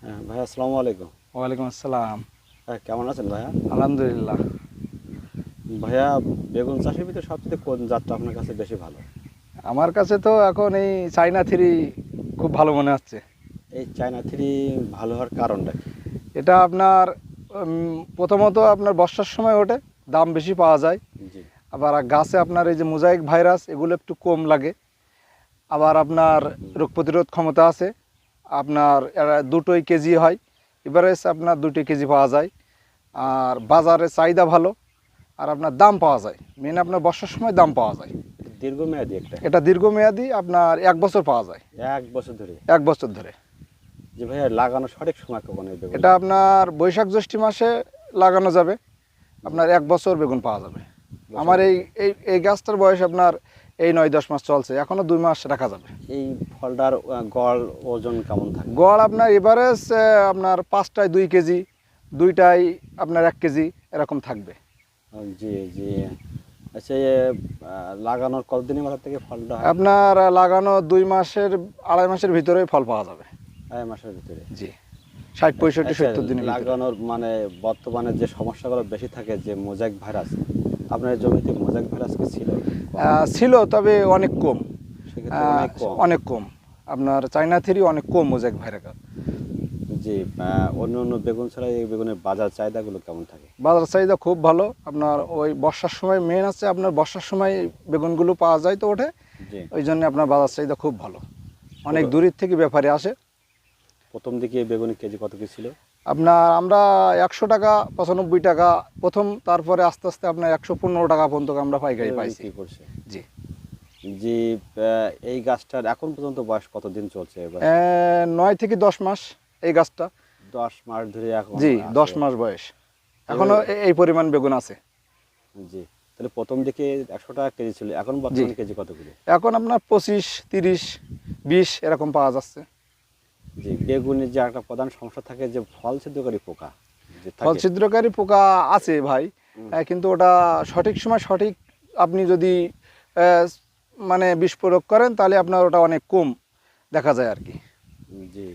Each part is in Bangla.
হ্যাঁ ভাইয়া, আসসালামু আলাইকুম। ওয়ালাইকুম আসসালাম। হ্যাঁ, কেমন আছেন ভাইয়া? আলহামদুলিল্লাহ। ভাইয়া, বেগুন চাষের ভিতরে সবচেয়ে কোন জাতটা আপনার কাছে বেশি ভালো? আমার কাছে তো এখন এই চাইনা থ্রি খুব ভালো মনে হচ্ছে। এই চায়না থ্রি ভালো হওয়ার কারণটা কি? এটা আপনার প্রথমত আপনার বর্ষার সময় ওঠে, দাম বেশি পাওয়া যায়। জি। আবার গাছে আপনার এই যে মোজাইক ভাইরাস এগুলো একটু কম লাগে। আবার আপনার রোগ প্রতিরোধ ক্ষমতা আছে। আপনার এরা দুটোই কেজি হয়, এভারেজ আপনার 2 কেজি পাওয়া যায়। আর বাজারে চাহিদা ভালো, আর আপনার দাম পাওয়া যায়। মেন আপনার বর্ষার সময় দাম পাওয়া যায়। এটা দীর্ঘমেয়াদী একটা। এটা দীর্ঘমেয়াদী, আপনার 1 বছর পাওয়া যায়। 1 বছর ধরে? 1 বছর ধরে। যে ভাইয়া, লাগানোর সঠিক সময় কখন এই বেগুন? এটা আপনার বৈশাখ জ্যৈষ্ঠ মাসে লাগানো যাবে, আপনার 1 বছর বেগুন পাওয়া যাবে। আমার এই এই এই গাছটার বয়স আপনার এই 9-10 মাস চলছে, এখনও 2 মাস রাখা যাবে। এই ফলটার গড় ওজন কেমন থাকে? গড় আপনার এভারেজ আপনার 5টায় 2 কেজি, 2টায় আপনার 1 কেজি এরকম থাকবে। জি জি। আচ্ছা, লাগানোর কতদিনের মাথা থেকে ফলটা হয়? আপনার লাগানো 2 মাসের 2.5 মাসের ভিতরেই ফল পাওয়া যাবে। 2 মাসের ভিতরে? জি, 60-65-70 দিনের ভিতরে। লাগানোর মানে বর্তমানে যে সমস্যাগুলো বেশি থাকে, যে মোজাইক ভাইরাস, আপনার জমিতে মোজাইক ভাইরাস কি ছিল? ছিল, তবে অনেক কম। সেক্ষেত্রে অনেক কম। অনেক কম। আপনার চাইনা থ্রি অনেক কম মোজাইক ভাইরাস। জি। অন্য অন্য বেগুন ছাড়া এই বেগুনের বাজার চাহিদাগুলো কেমন থাকে? বাজার চাহিদা খুব ভালো। আপনার ওই বর্ষার সময় মেন আছে, আপনার বর্ষার সময় বেগুনগুলো পাওয়া যায় তো ওঠে, জি। ওই জন্য আপনার বাজার চাহিদা খুব ভালো। অনেক দূরের থেকে ব্যাপারী আসে। প্রথম দিকে বেগুনের কেজি কত কি ছিল? আপনার আমরা 100 টাকা, 95 টাকা প্রথম, তারপরে আস্তে আস্তে আপনার 115 টাকা পর্যন্ত আমরা পাইকারি পাইছি। কি করছে? জি। জি। এই গাছটার এখন পর্যন্ত বয়স কতদিন চলছে এবার? 9 থেকে 10 মাস এই গাছটা। 10 মাস ধরে এখন? জি, আছে? 10 মাস বয়স, এখনো এই পরিমাণ বেগুন আছে। জি। তাহলে প্রথম দিকে 100 টাকা কেজি ছিল, এখন বর্তমানে কেজি কত করে? এখন আপনার 25, 30, 20 এরকম পাওয়া যাচ্ছে। জি। বেগুনের যে একটা প্রধান সমস্যা থাকে, যে ফল ছিদ্রকারী পোকা যে ফল থাকে। ছিদ্রকারী পোকা আছে ভাই, কিন্তু ওটা সঠিক সময় সঠিক আপনি যদি আহ, মানে বিষ প্রয়োগ করেন, তাহলে আপনার ওটা অনেক কম দেখা যায় আর কি। জি।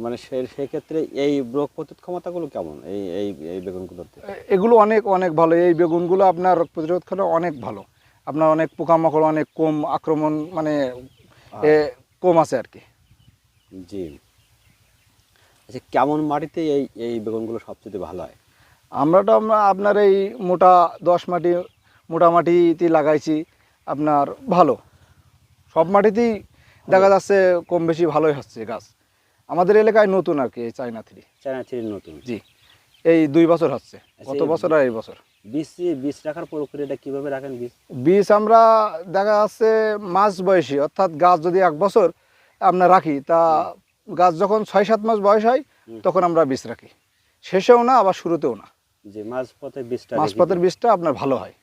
মানে সেক্ষেত্রে এই রোগ প্রতিরোধ ক্ষমতাগুলো কেমন এই এই এই বেগুনগুলোতে? এগুলো অনেক অনেক ভালো, এই বেগুনগুলো আপনার রোগ প্রতিরোধ করে অনেক ভালো। আপনার অনেক পোকামাকড় অনেক কম আক্রমণ, মানে কম আছে আর কি। জি। আচ্ছা, কেমন মাটিতে এই এই বেগুনগুলো সবচেয়ে ভালো হয়? আমরা আপনার এই মোটা 10 মাটি, মোটা মাটিতে লাগাইছি। আপনার ভালো সব মাটিতেই দেখা যাচ্ছে কম বেশি ভালোই হচ্ছে গাছ। আমাদের এলাকায় নতুন আর কি এই চায়না থ্রি। চায়না থ্রি নতুন? জি, এই 2 বছর হচ্ছে, আচ্ছা, গত বছর আর এই বছর। বীজ রাখার প্রক্রিয়াটা কিভাবে রাখেন বীজ? বীজ আমরা দেখা যাচ্ছে মাঝ বয়সী, অর্থাৎ গাছ যদি 1 বছর আমরা রাখি, তা গাছ যখন 6-7 মাস বয়স হয় তখন আমরা বীজ রাখি, শেষেও না আবার শুরুতেও না। যে মাঝপথে বীজটা মাঝপথের বীজটা আপনার ভালো হয়।